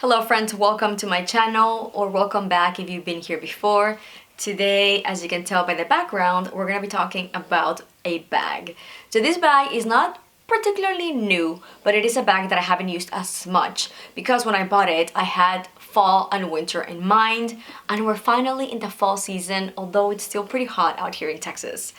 Hello friends, welcome to my channel, or welcome back if you've been here before. Today, as you can tell by the background, we're gonna be talking about a bag. So this bag is not particularly new, but it is a bag that I haven't used as much because when I bought it, I had fall and winter in mind, and we're finally in the fall season, although it's still pretty hot out here in Texas.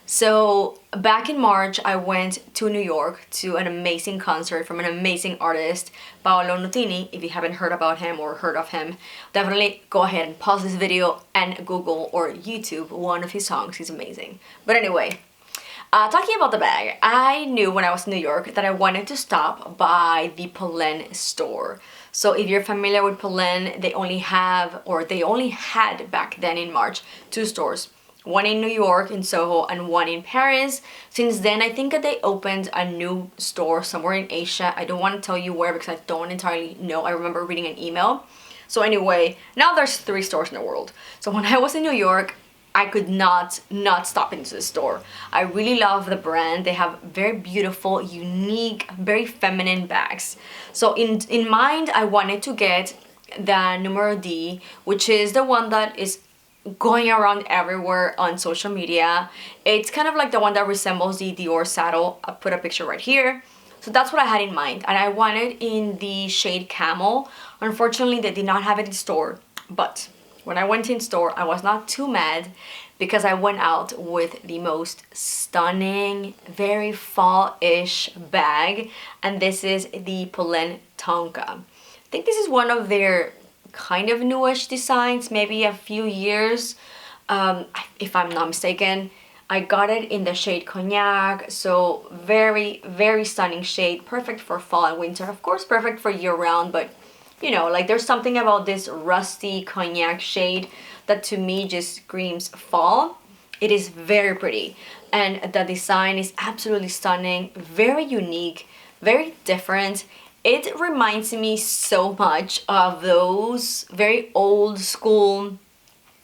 So back in March, I went to New York to an amazing concert from an amazing artist, Paolo Nutini. If you haven't heard about him or heard of him, definitely go ahead and pause this video and Google or YouTube one of his songs. He's amazing. But anyway, talking about the bag, I knew when I was in New York that I wanted to stop by the POLENE store. So if you're familiar with POLENE, they only had back then in March, two stores. One in New York, in Soho, and one in Paris. Since then, I think that they opened a new store somewhere in Asia. I don't want to tell you where because I don't entirely know. I remember reading an email. So anyway, now there's 3 stores in the world. So when I was in New York, I could not stop into the store. I really love the brand. They have very beautiful, unique, very feminine bags. So in mind, I wanted to get the Numero D, which is the one that is going around everywhere on social media. It's kind of like the one that resembles the Dior saddle. I'll put a picture right here. So that's what I had in mind, and I wanted in the shade Camel. Unfortunately, they did not have it in store, but when I went in store, I was not too mad because I went out with the most stunning, very fall-ish bag, and this is the Polene TONCA. I think this is one of their kind of newish designs, maybe a few years, if I'm not mistaken. I got it in the shade Cognac, so very, very stunning shade, perfect for fall and winter, of course perfect for year-round, but you know, like there's something about this rusty Cognac shade that to me just screams fall. It is very pretty, and the design is absolutely stunning, very unique, very different. It reminds me so much of those very old school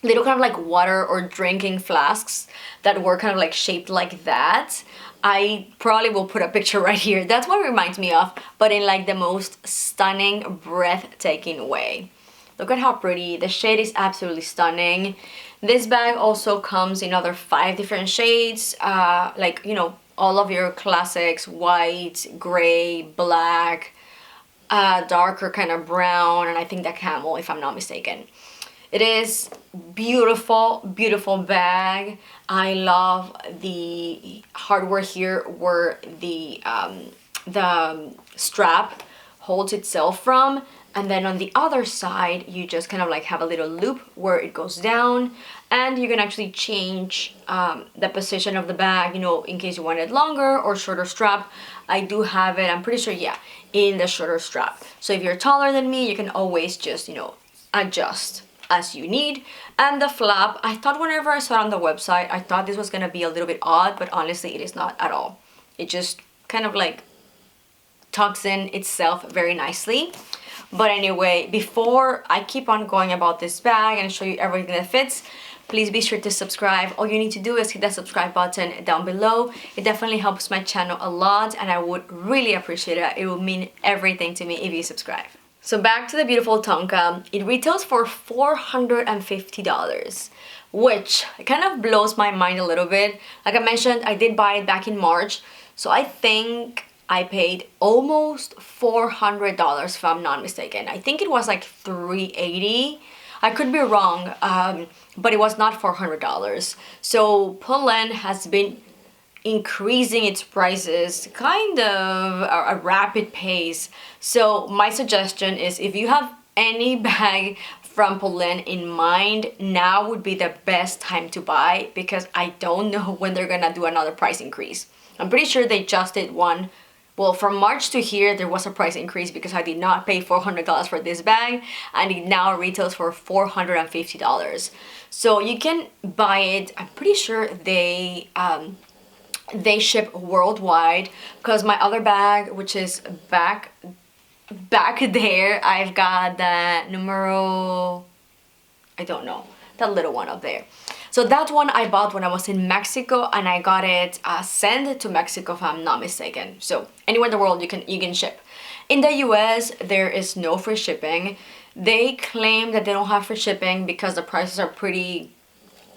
little kind of like water or drinking flasks that were kind of like shaped like that. I probably will put a picture right here. That's what it reminds me of, but in like the most stunning, breathtaking way. Look at how pretty. The shade is absolutely stunning. This bag also comes in other 5 different shades, like, you know, all of your classics: white, gray, black, darker kind of brown, and I think that camel, if I'm not mistaken. It is beautiful, beautiful bag. I love the hardware here where the strap holds itself from, and then on the other side you just kind of like have a little loop where it goes down, and you can actually change the position of the bag, you know, in case you want it longer or shorter strap. I do have it, I'm pretty sure, yeah, in the shorter strap. So if you're taller than me, you can always just, you know, adjust as you need. And the flap, I thought whenever I saw it on the website, I thought this was gonna be a little bit odd, but honestly it is not at all. It just kind of like tucks in itself very nicely. But anyway, before I keep on going about this bag and show you everything that fits, please be sure to subscribe. All you need to do is hit that subscribe button down below. It definitely helps my channel a lot, and I would really appreciate it. It would mean everything to me if you subscribe. So back to the beautiful TONCA. It retails for $450, which kind of blows my mind a little bit. Like I mentioned, I did buy it back in March, so I think I paid almost $400 if I'm not mistaken. I think it was like $380. I could be wrong, but it was not $400. So POLENE has been increasing its prices kind of a rapid pace. So my suggestion is, if you have any bag from POLENE in mind, now would be the best time to buy, because I don't know when they're gonna do another price increase. I'm pretty sure they just did one. Well, from March to here, there was a price increase because I did not pay $400 for this bag, and it now retails for $450. So you can buy it. I'm pretty sure they ship worldwide, because my other bag, which is back there, I've got the Numero, I don't know, that little one up there. So that one I bought when I was in Mexico, and I got it sent to Mexico if I'm not mistaken. So anywhere in the world you can ship. In the US, there is no free shipping. They claim that they don't have free shipping because the prices are pretty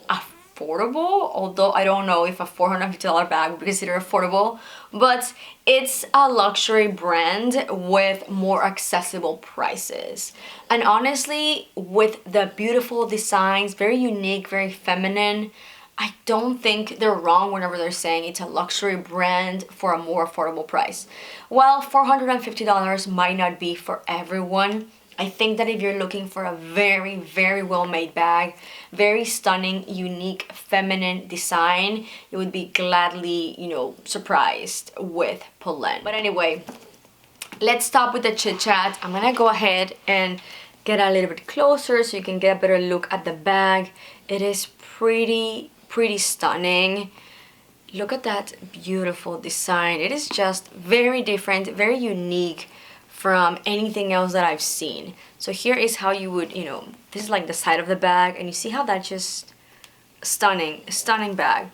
affordable, although I don't know if a $450 bag would be considered affordable, but it's a luxury brand with more accessible prices. And honestly, with the beautiful designs, very unique, very feminine, I don't think they're wrong whenever they're saying it's a luxury brand for a more affordable price. While $450 might not be for everyone, I think that if you're looking for a very, very well-made bag, very stunning, unique, feminine design, you would be gladly, you know, surprised with Polene. But anyway, let's stop with the chit-chat. I'm gonna go ahead and get a little bit closer so you can get a better look at the bag. It is pretty stunning. Look at that beautiful design. It is just very different, very unique from anything else that I've seen. So here is how you would, you know, this is like the side of the bag, and you see how that's just stunning bag.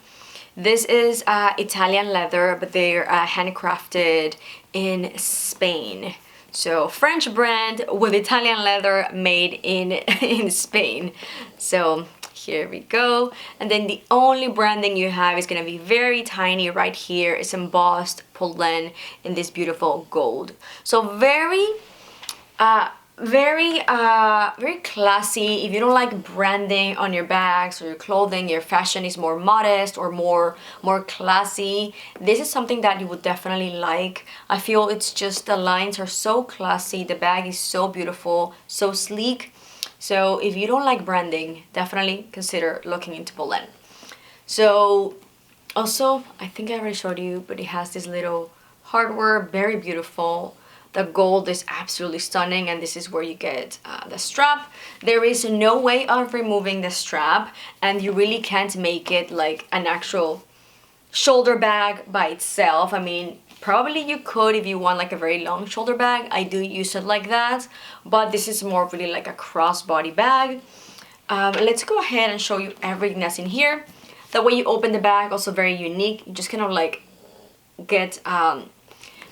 This is Italian leather, but they're handcrafted in Spain. So French brand with Italian leather made in Spain. So here we go. And then the only branding you have is gonna be very tiny right here. It's embossed Polene in this beautiful gold. So very classy. If you don't like branding on your bags or your clothing, your fashion is more modest or more classy, this is something that you would definitely like. I feel it's just the lines are so classy, the bag is so beautiful, so sleek. So if you don't like branding, definitely consider looking into Polene. So also, I think I already showed you, but it has this little hardware, very beautiful. The gold is absolutely stunning, and this is where you get the strap. There is no way of removing the strap, and you really can't make it like an actual shoulder bag by itself. I mean, probably you could if you want like a very long shoulder bag. I do use it like that, but this is more really like a crossbody bag. Let's go ahead and show you everything that's in here. The way you open the bag, also very unique. You just kind of like get,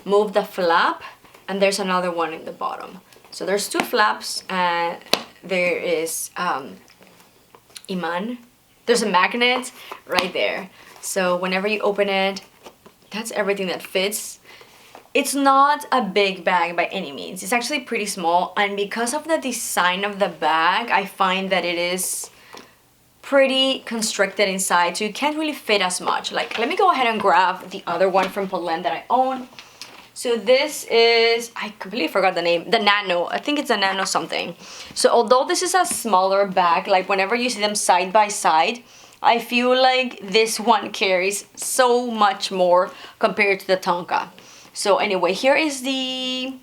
move the flap, and there's another one in the bottom. So there's two flaps, and there is Iman. There's a magnet right there. So whenever you open it, that's everything that fits. It's not a big bag by any means. It's actually pretty small, and because of the design of the bag, I find that it is pretty constricted inside, so you can't really fit as much. Like, let me go ahead and grab the other one from Polene that I own. So this is, I completely forgot the name, the Nano. I think it's a Nano something. So although this is a smaller bag, like whenever you see them side by side, I feel like this one carries so much more compared to the TONCA. So anyway, here is the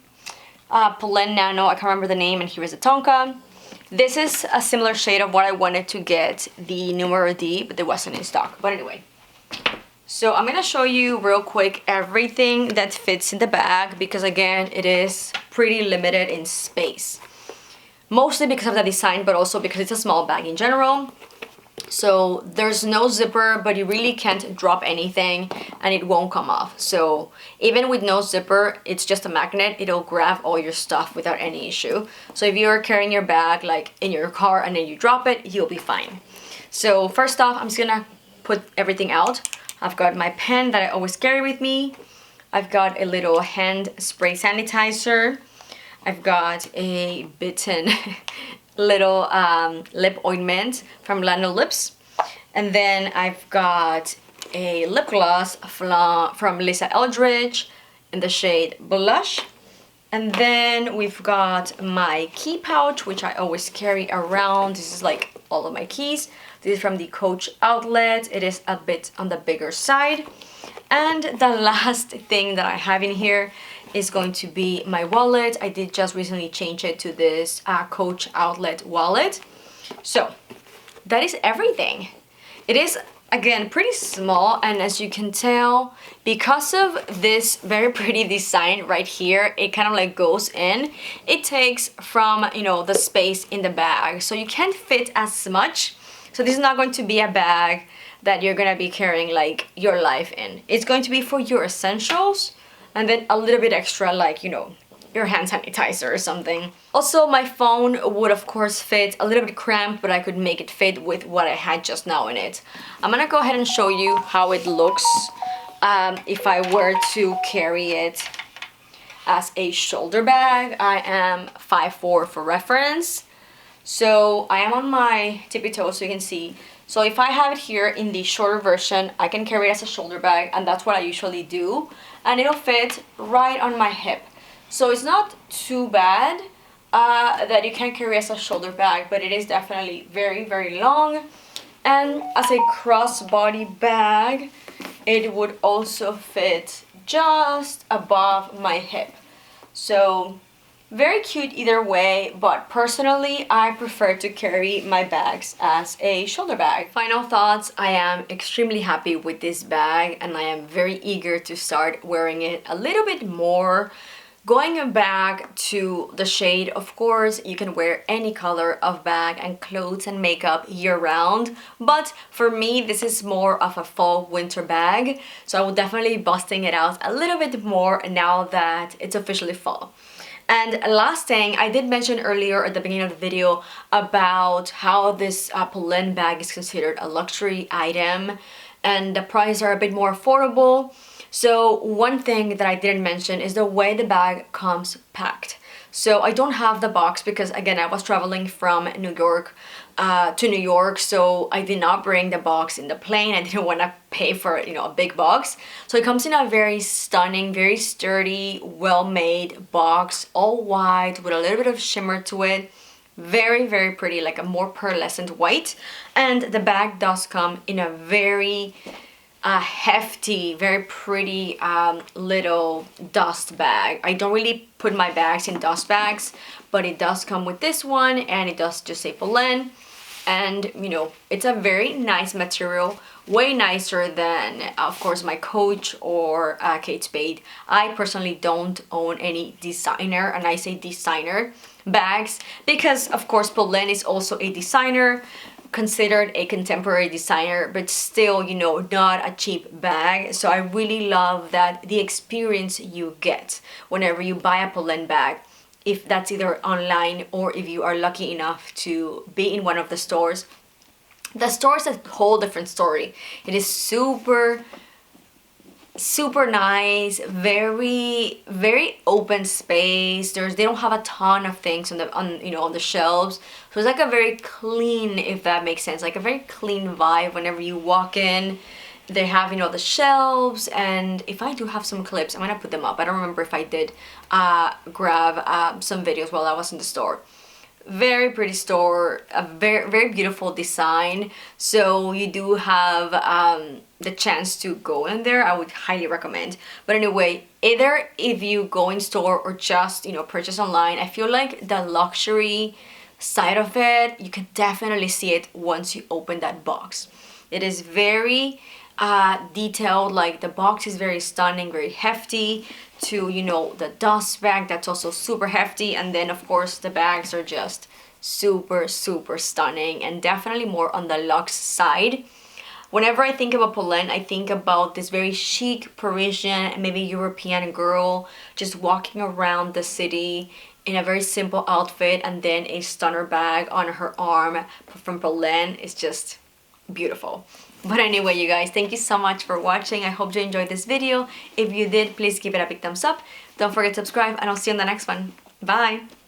Polene Nano. I can't remember the name, and here is the TONCA. This is a similar shade of what I wanted to get, the Numero D, but it wasn't in stock. But anyway, so I'm gonna show you real quick everything that fits in the bag, because again, it is pretty limited in space. Mostly because of the design, but also because it's a small bag in general. So there's no zipper, but you really can't drop anything and it won't come off. So even with no zipper, it's just a magnet. It'll grab all your stuff without any issue. So if you're carrying your bag like in your car and then you drop it, you'll be fine. So first off, I'm just gonna put everything out. I've got my pen that I always carry with me. I've got a little hand spray sanitizer. I've got a bitten little lip ointment from Nano lips, and then I've got a lip gloss from Lisa Eldridge in the shade Blush, and then we've got my key pouch, which I always carry around. This is like all of my keys. This is from the Coach outlet. It is a bit on the bigger side. And the last thing that I have in here is going to be my wallet. I did just recently change it to this Coach outlet wallet. So that is everything. It is, again, pretty small, and as you can tell, because of this very pretty design right here, it kind of like goes in. It takes from, you know, the space in the bag, so you can't fit as much. So this is not going to be a bag that you're gonna be carrying like your life in. It's going to be for your essentials, and then a little bit extra, like, you know, your hand sanitizer or something. Also, my phone would of course fit a little bit cramped, but I could make it fit with what I had just now in it. I'm gonna go ahead and show you how it looks if I were to carry it as a shoulder bag. I am 5'4" for reference, so I am on my tippy toes so you can see. So if I have it here in the shorter version, I can carry it as a shoulder bag, and that's what I usually do, and it'll fit right on my hip. So it's not too bad that you can carry as a shoulder bag, but it is definitely very, very long. And as a crossbody bag, it would also fit just above my hip. So very cute either way, but personally I prefer to carry my bags as a shoulder bag. Final thoughts, I am extremely happy with this bag and I am very eager to start wearing it a little bit more. Going back to the shade, of course, you can wear any color of bag and clothes and makeup year-round, but for me, this is more of a fall-winter bag, so I will definitely be busting it out a little bit more now that it's officially fall. And last thing, I did mention earlier at the beginning of the video about how this Polène bag is considered a luxury item and the prices are a bit more affordable. So one thing that I didn't mention is the way the bag comes packed. So I don't have the box because again I was traveling from New York to New York, so I did not bring the box in the plane. I didn't want to pay for, you know, a big box. So it comes in a very stunning, very sturdy, well-made box, all white with a little bit of shimmer to it. Very, very pretty, like a more pearlescent white. And the bag does come in a very hefty, very pretty little dust bag. I don't really put my bags in dust bags, but it does come with this one and it does just say Polène. And you know, it's a very nice material, way nicer than of course my Coach or Kate Spade. I personally don't own any designer, and I say designer bags because of course Polène is also a designer, considered a contemporary designer, but still, you know, not a cheap bag. So I really love that the experience you get whenever you buy a Polène bag, if that's either online or if you are lucky enough to be in one of the stores. The store is a whole different story. It is super nice, very, very open space. They don't have a ton of things on the shelves, so it's like a very clean, if that makes sense, like a very clean vibe whenever you walk in. They have, you know, the shelves, and if I do have some clips, I'm gonna put them up. I don't remember if I did grab some videos while I was in the store. Very pretty store, a very, very beautiful design. So you do have the chance to go in there. I would highly recommend. But anyway, either if you go in store or just, you know, purchase online, I feel like the luxury side of it, you can definitely see it once you open that box. It is very detailed, like the box is very stunning, very hefty, to, you know, the dust bag that's also super hefty, and then of course the bags are just super stunning and definitely more on the luxe side. Whenever I think about Polène, I think about this very chic Parisian, maybe European girl just walking around the city in a very simple outfit, and then a stunner bag on her arm from Polène. It's just beautiful. But anyway, you guys, thank you so much for watching. I hope you enjoyed this video. If you did, please give it a big thumbs up. Don't forget to subscribe, and I'll see you in the next one. Bye!